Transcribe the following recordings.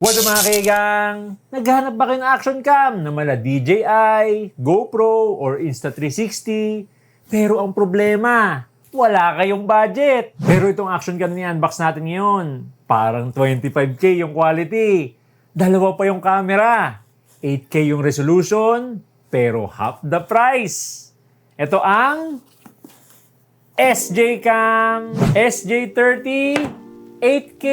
What's up mga kaigang? Naghahanap ba kayo ng action cam na mala DJI, GoPro, or Insta360? Pero ang problema, wala kayong budget. Pero itong action cam na unbox natin ngayon, parang 25K yung quality. Dalawa pa yung camera. 8K yung resolution, pero half the price. Ito ang SJ-Cam SJ30 8K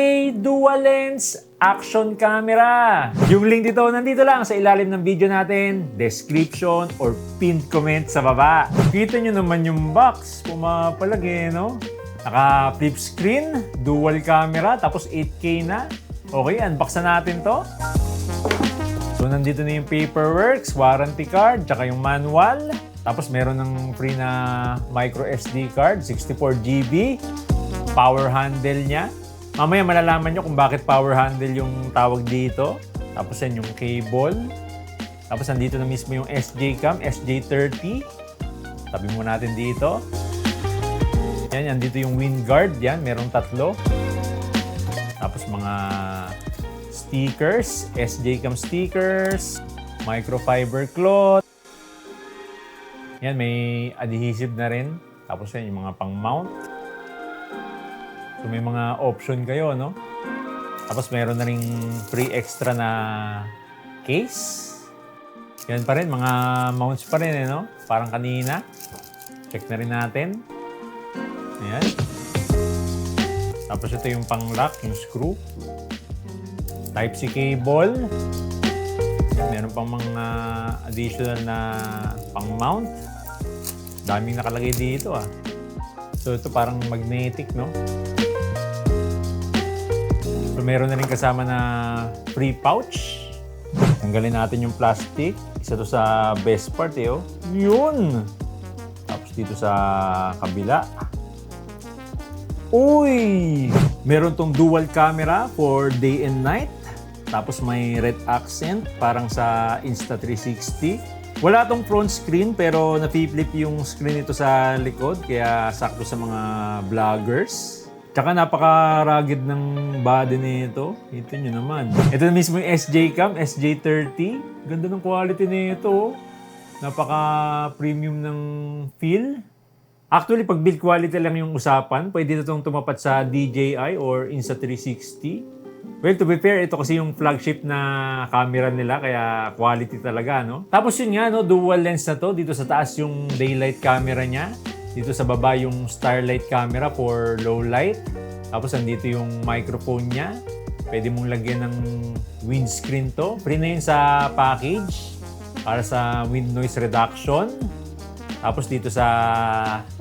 dual lens action camera. Yung link dito nandito lang sa ilalim ng video natin, description or pinned comment sa baba. Kita nyo naman yung box, pumapalagi, no? Naka flip screen, dual camera, tapos 8K na. Okay, unbox na natin to. So nandito na yung paperwork, warranty card, tsaka yung manual. Tapos meron ng free na micro SD card, 64GB. Power handle niya. Mamaya malalaman nyo kung bakit power handle yung tawag dito. Tapos yan yung cable. Tapos nandito na mismo yung SJ-Cam, SJ30. Tabi mo natin dito. Yan, nandito yung wind guard. Yan, merong tatlo. Tapos mga stickers, SJ-Cam stickers, microfiber cloth. Yan, may adhesive na rin. Tapos yan, yung mga pang-mount. So may mga option kayo, no? Tapos meron na ring free extra na case. Yan pa rin, mga mounts pa rin, no? Parang kanina. Check na rin natin. Ayan. Tapos ito yung pang-lock, yung screw. Type-C cable. Meron pang mga additional na pang-mount. Daming nakalagay dito, ah. So ito parang magnetic, no? So meron na rin kasama na free pouch. Tanggalin natin yung plastic. Isa to sa best part, eh, oh. Yun! Tapos dito sa kabila. Uy! Meron tong dual camera for day and night. Tapos may red accent, parang sa Insta360. Wala tong front screen pero napi-flip yung screen nito sa likod kaya sakto sa mga vloggers. Tsaka napaka-rugged ng body nito. Ito nyo naman. Ito na mismo yung SJ-Cam, SJ30. Ganda ng quality nito. Napaka-premium ng feel. Actually, pag build quality lang yung usapan, pwede na itong tumapat sa DJI or Insta360. Well, to be fair, ito kasi yung flagship na camera nila, kaya quality talaga, no? Tapos yun nga, no, dual lens na to. Dito sa taas yung daylight camera niya. Dito sa baba yung starlight camera for low light. Tapos andito yung microphone niya. Pwede mong lagyan ng windscreen to. Free na yun sa package para sa wind noise reduction. Tapos dito sa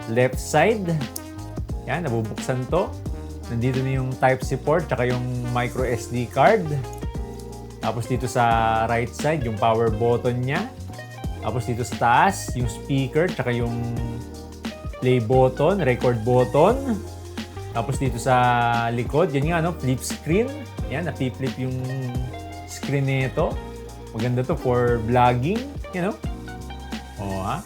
left side, yan, nabubuksan to. Nandito na yung Type-C port, tsaka yung micro SD card. Tapos dito sa right side, yung power button niya. Tapos dito sa taas, yung speaker, tsaka yung play button, record button. Tapos dito sa likod, yan nga, no, flip screen. Yan, napi-flip yung screen nito. Maganda to for vlogging, you know. O, ha?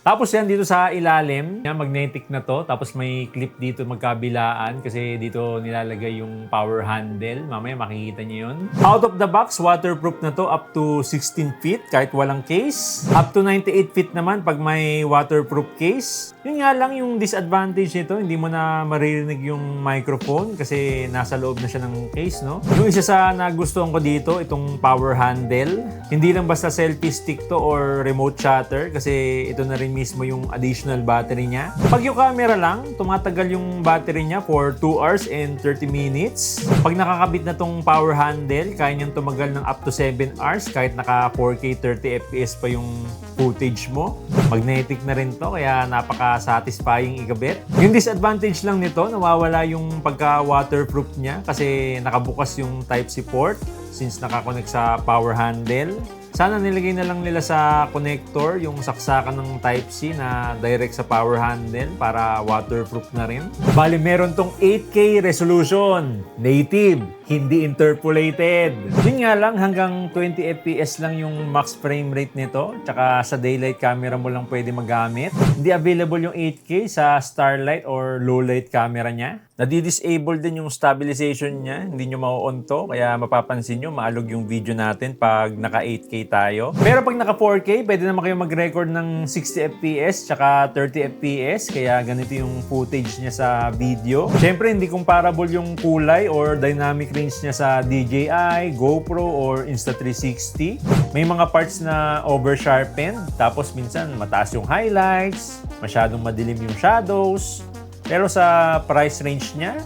Tapos yan dito sa ilalim, yan, magnetic na to. Tapos may clip dito magkabilaan kasi dito nilalagay yung power handle. Mamaya makikita nyo yun. Out of the box, waterproof na to up to 16 feet kahit walang case. Up to 98 feet naman pag may waterproof case. Yun nga lang yung disadvantage nito, hindi mo na maririnig yung microphone kasi nasa loob na siya ng case, no? Yung isa sa nagustuhan ko dito, itong power handle. Hindi lang basta selfie stick to or remote shutter kasi ito na rin mismo yung additional battery niya. Pag yung camera lang, tumatagal yung battery niya for 2 hours and 30 minutes. Pag nakakabit na tong power handle, kaya niyang tumagal ng up to 7 hours kahit naka 4K 30 FPS pa yung footage mo. Magnetic na rin to, kaya napaka-satisfying ikabit. Yung disadvantage lang nito, nawawala yung pagka-waterproof niya kasi nakabukas yung Type-C port since nakakonect sa power handle. Sana nilagay na lang nila sa connector yung saksakan ng Type-C na direct sa power handle para waterproof na rin. Bali, meron tong 8K resolution. Native, hindi interpolated. Yun nga lang, hanggang 20 FPS lang yung max frame rate nito. Tsaka sa daylight camera mo lang pwede magamit. Hindi available yung 8K sa starlight or low light camera niya. Nadi-disable din yung stabilization niya, hindi nyo ma-on to, kaya mapapansin nyo, maalog yung video natin pag naka 8K tayo. Pero pag naka 4K, pwede naman kayo mag-record ng 60 FPS tsaka 30 FPS, kaya ganito yung footage niya sa video. Siyempre, hindi comparable yung kulay or dynamic range niya sa DJI, GoPro, or Insta360. May mga parts na over-sharpened, tapos minsan mataas yung highlights, masyadong madilim yung shadows. Pero sa price range niya,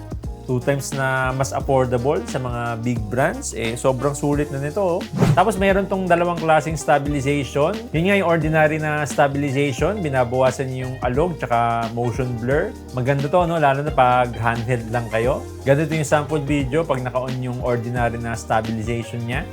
2 times na mas affordable sa mga big brands, sobrang sulit na nito. Tapos meron tong dalawang klaseng stabilization. Yun nga yung ordinary na stabilization, binabawasan yung alog tsaka motion blur. Maganda to, no? Lalo na pag handheld lang kayo. Ganito yung sample video pag naka-on yung ordinary na stabilization niya.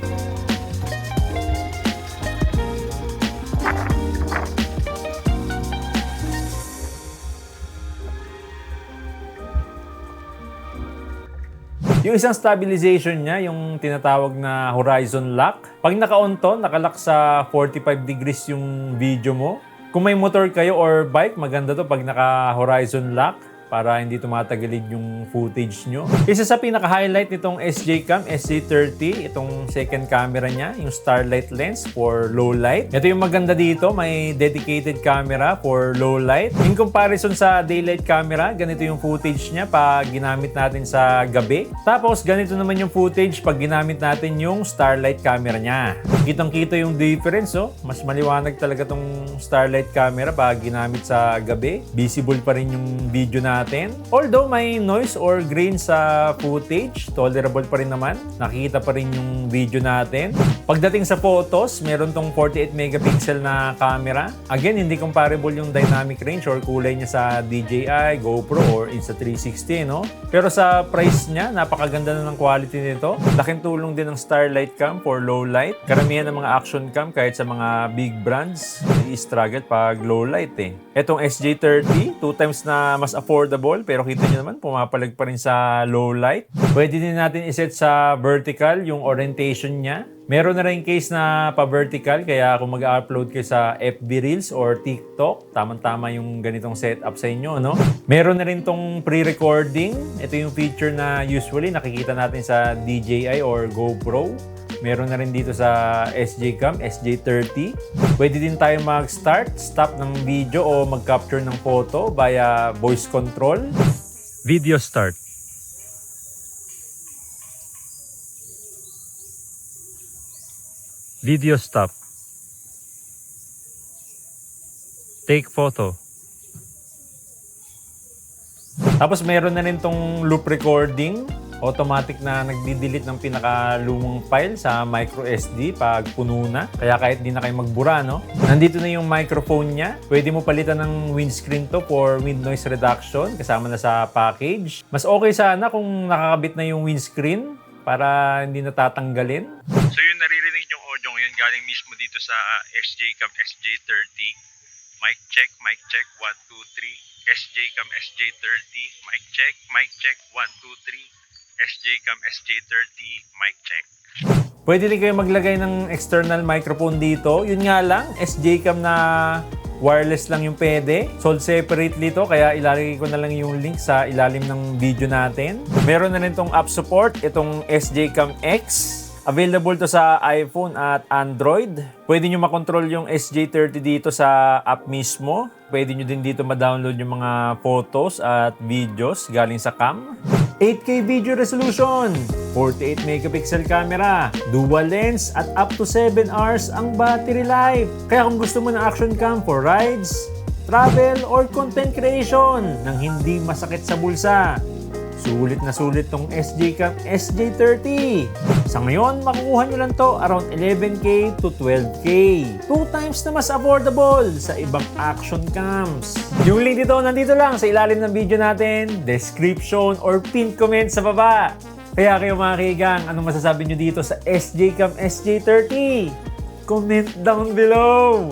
Yung isang stabilization niya, yung tinatawag na horizon lock. Pag naka-on to, nakalock sa 45 degrees yung video mo. Kung may motor kayo or bike, maganda to pag naka-horizon lock para hindi tumatagalid yung footage nyo. Isa sa pinaka-highlight nitong SJ-Cam SJ30, itong second camera niya, yung Starlight lens for low light. Ito yung maganda dito, may dedicated camera for low light. In comparison sa daylight camera, ganito yung footage niya pag ginamit natin sa gabi. Tapos ganito naman yung footage pag ginamit natin yung Starlight camera niya. Kitang-kita yung difference, oh. Mas maliwanag talaga tong Starlight camera pag ginamit sa gabi. Visible pa rin yung video natin. Although may noise or grain sa footage, tolerable pa rin naman. Nakikita pa rin yung video natin. Pagdating sa photos, meron tong 48 megapixel na camera. Again, hindi comparable yung dynamic range or kulay niya sa DJI, GoPro, or Insta360, no? Pero sa price niya, napakaganda na ng quality nito. Laking tulong din ng Starlight Cam for low light. Karamihan ng mga action cam, kahit sa mga big brands, i-struggle pag low light eh. Etong SJ30, 2 times na mas affordable, pero kita nyo naman, pumapalag pa rin sa low light. Pwede din natin iset sa vertical yung orientation niya. Meron na rin case na pa-vertical, kaya kung mag-upload kayo sa FB Reels or TikTok, tamang-tama yung ganitong setup sa inyo, no? Meron na rin tong pre-recording. Ito yung feature na usually nakikita natin sa DJI or GoPro. Meron na rin dito sa SJ-Cam SJ30. Pwede din tayo mag-start, stop ng video o mag-capture ng photo via voice control. Video start. Video stop. Take photo. Tapos meron na rin tong loop recording. Automatic na nagdi-delete ng pinakalumang file sa micro SD pag puno na. Kaya kahit di na kayo magbura, no? Nandito na yung microphone niya. Pwede mo palitan ng windscreen to for wind noise reduction. Kasama na sa package. Mas okay sana kung nakakabit na yung windscreen para hindi natatanggalin. So yung naririnig yung audio ngayon galing mismo dito sa SJ-Cam SJ30. Mic check, 1, 2, 3. SJ-Cam SJ30. Mic check, 1, 2, 3. SJ-Cam SJ30, mic check. Pwede din kayo maglagay ng external microphone dito. Yun nga lang, SJ-Cam na wireless lang yung pwede. Sold separately to, kaya ilalagay ko na lang yung link sa ilalim ng video natin. Meron na rin tong app support, itong SJ-Cam X. Available to sa iPhone at Android. Pwede nyo makontrol yung SJ30 dito sa app mismo. Pwede nyo din dito ma-download yung mga photos at videos galing sa cam. 8K video resolution, 48 megapixel camera, dual lens at up to 7 hours ang battery life. Kaya kung gusto mo ng action cam for rides, travel, or content creation nang hindi masakit sa bulsa, sulit na sulit tong SJ-Cam SJ30. Sa ngayon, makukuha nyo lang to around 11K to 12K. 2 times na mas affordable sa ibang action cams. Yung link dito, nandito lang sa ilalim ng video natin, description or pinned comment sa baba. Kaya kayo mga kaigang, anong masasabi nyo dito sa SJ-Cam SJ30? Comment down below!